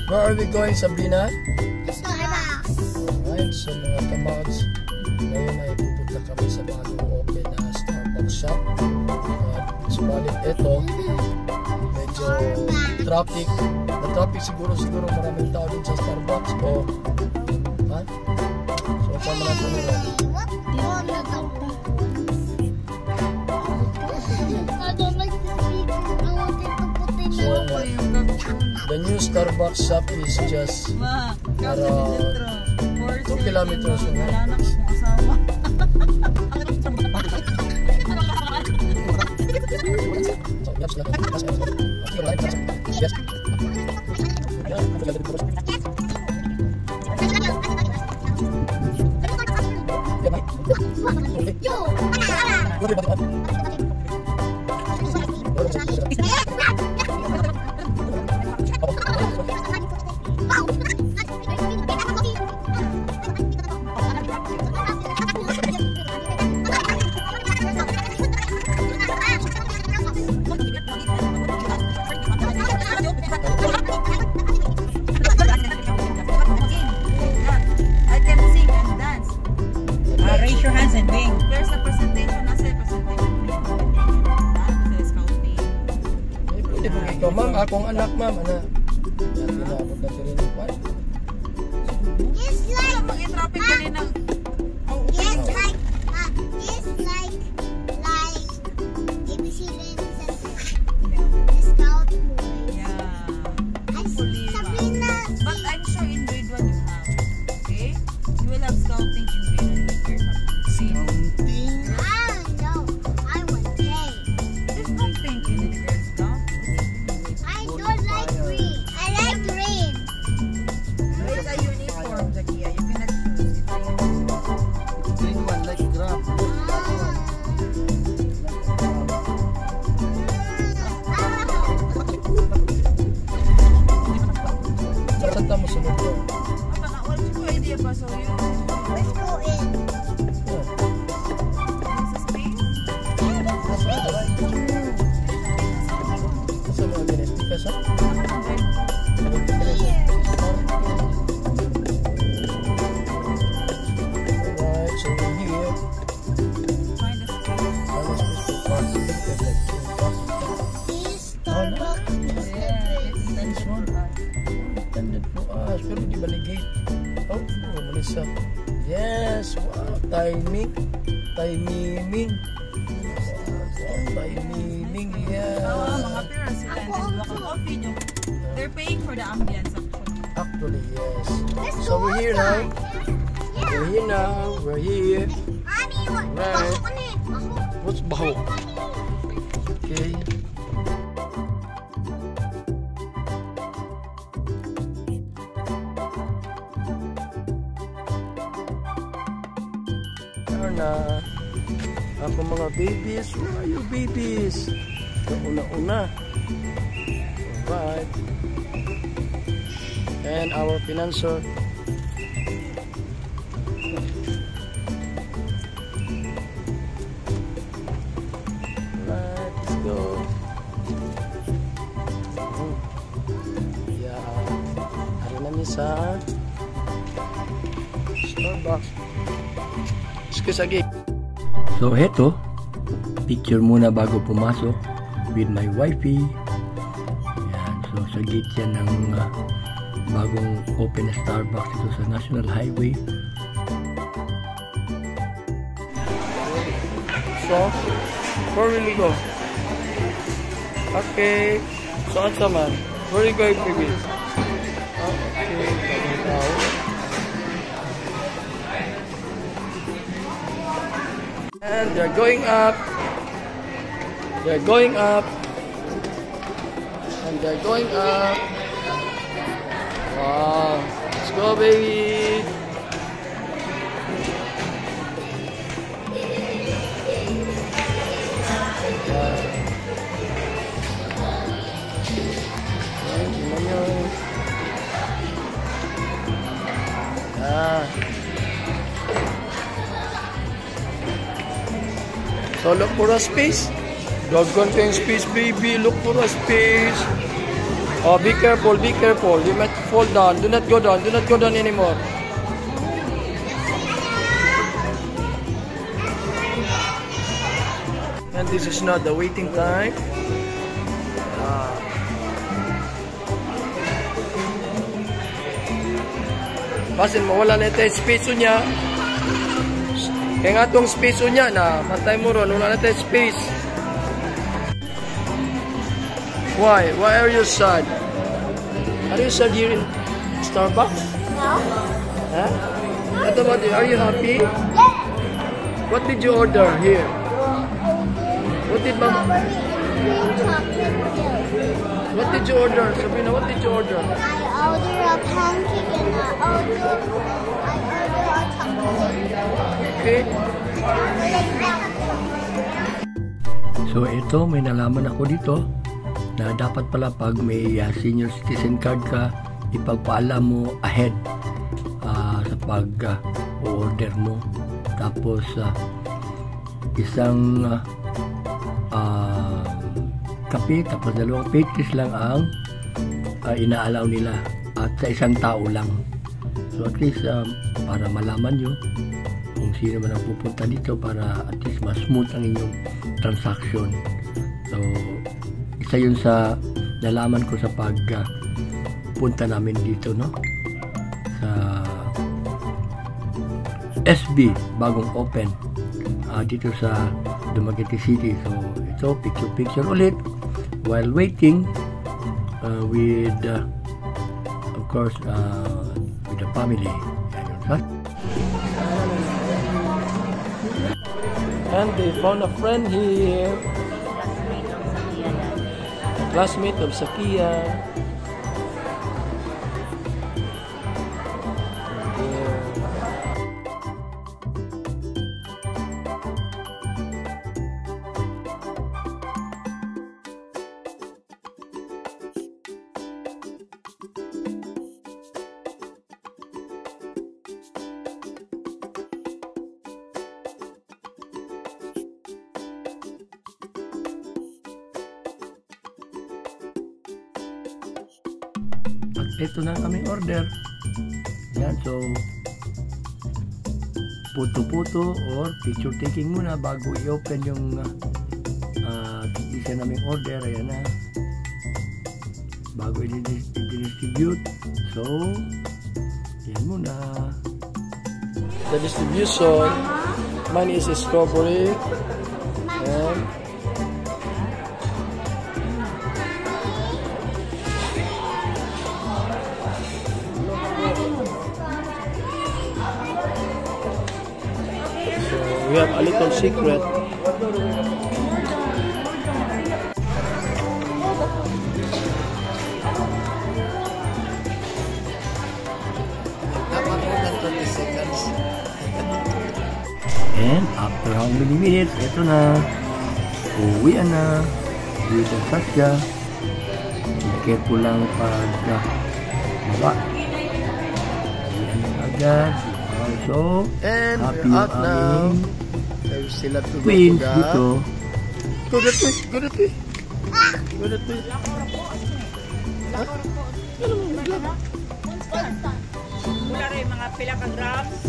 Where are we going, Sabrina? Starbucks. Alright, so mga kamads, ngayon ay pupunta kami sa bagong open na Starbucks shop. Subalit ito, medyo traffic. Na-traffic siguro maraming tao din sa Starbucks. O, ha? So, sama na ito nila. I don't like the speaker. I want it to put in So, the new Starbucks shop is just around 2 kilometers away. Wala na akong asawa. Raise your hands and wing. There's a presentation na sa presentation. Scouting. Pwede po ito, ma'am. Akong anak, ma'am. Anak. Yan, pinabot na rin yung part. It's like, Mag-traffic ka rin ng... it's like, ABC Lenses, the Scout Boys. Yeah. Hopefully, Sabrina. But I'm sure in grade 1 you have. Okay? You will have scouting in grade 1 when you're something. No, I want pink. There's no pink in the Girl Scout. I don't like green. I like green. It's a uniform, Zakia. You cannot choose. Green one like graph. Saan tayo sunod ko? What's your idea pa? So you... Let's go in. There's a space? Saan mga ganit? Because, ha? Here. Alright, so we're here. Find a space. This Starbucks. Nice one. Intended for us. Pero di baligate. Oh, malisa. Yes, wow. Timing. Timing. Timing, yeah. Mga parents sila. And then walk coffee. They're paying for the ambience actually. Actually, yes. Let's So go we're here now. outside. We're here now. We're here. Mommy, what? Right. Baho ka na eh. Baho. What's baho? Okay. Na ako mga babies. Where are you babies? Una-una. Alright. And our financer. Alright, let's go. Yeah. Hari namin sa Starbucks. So heto, picture muna bago pumasok with my wifey. Yan, so sa gate yan ng bagong open na Starbucks ito sa National Highway. So, where will we go? Okay, so at man, where are you going, baby? Okay, now. And they're going up. They're going up. And they're going up. Wow. Let's go, baby. So look for a space. Doggone ko yung space, baby. Look for a space. Oh, be careful, be careful. You might fall down. Do not go down. Do not go down anymore. And this is not the waiting time. Basin mo, wala na ito yung space niya. Kaya nga itong space niya na, matay mo ron, wala na ito yung space. Why? Why are you sad? Are you sad here in Starbucks? No. Huh? What about you? Are you happy? Yes. What did you order here? What did Mama? Green chocolate milk. What did you order, Sabrina? What did you order? I order a pancake and I order a chocolate. Okay. Like that. So ito, may nalaman ako dito na dapat pala pag may senior citizen card ka, ipagpaalam mo ahead sa pag-order mo. Tapos isang kape, tapos 2 pastries lang ang inaalaw nila at sa isang tao lang. So at least para malaman nyo kung sino man ang pupunta dito para at least mas smooth ang inyong transaction. So isa yun sa nalaman ko sa punta namin dito, no, sa SB bagong open dito sa Dumaguete City. So ito picture ulit while waiting with of course with the family. And they found a friend here, a classmate of Sakia. Ito na kami order. Yan, so puto-puto or picture taking muna bago i-open yung isa naming order. Ayan na. Bago i-distribute. So, yan muna. The distribution, mine is a strawberry and we have a little secret. And after how many minutes, ito na. Uwi na. Uwi na Sasha. Careful lang pag baba. Uwi na agad. So, and happy we're out now. I still have to go to the dito. Go that way. Go that way. Go that way. Mula rin mga pila ka grams.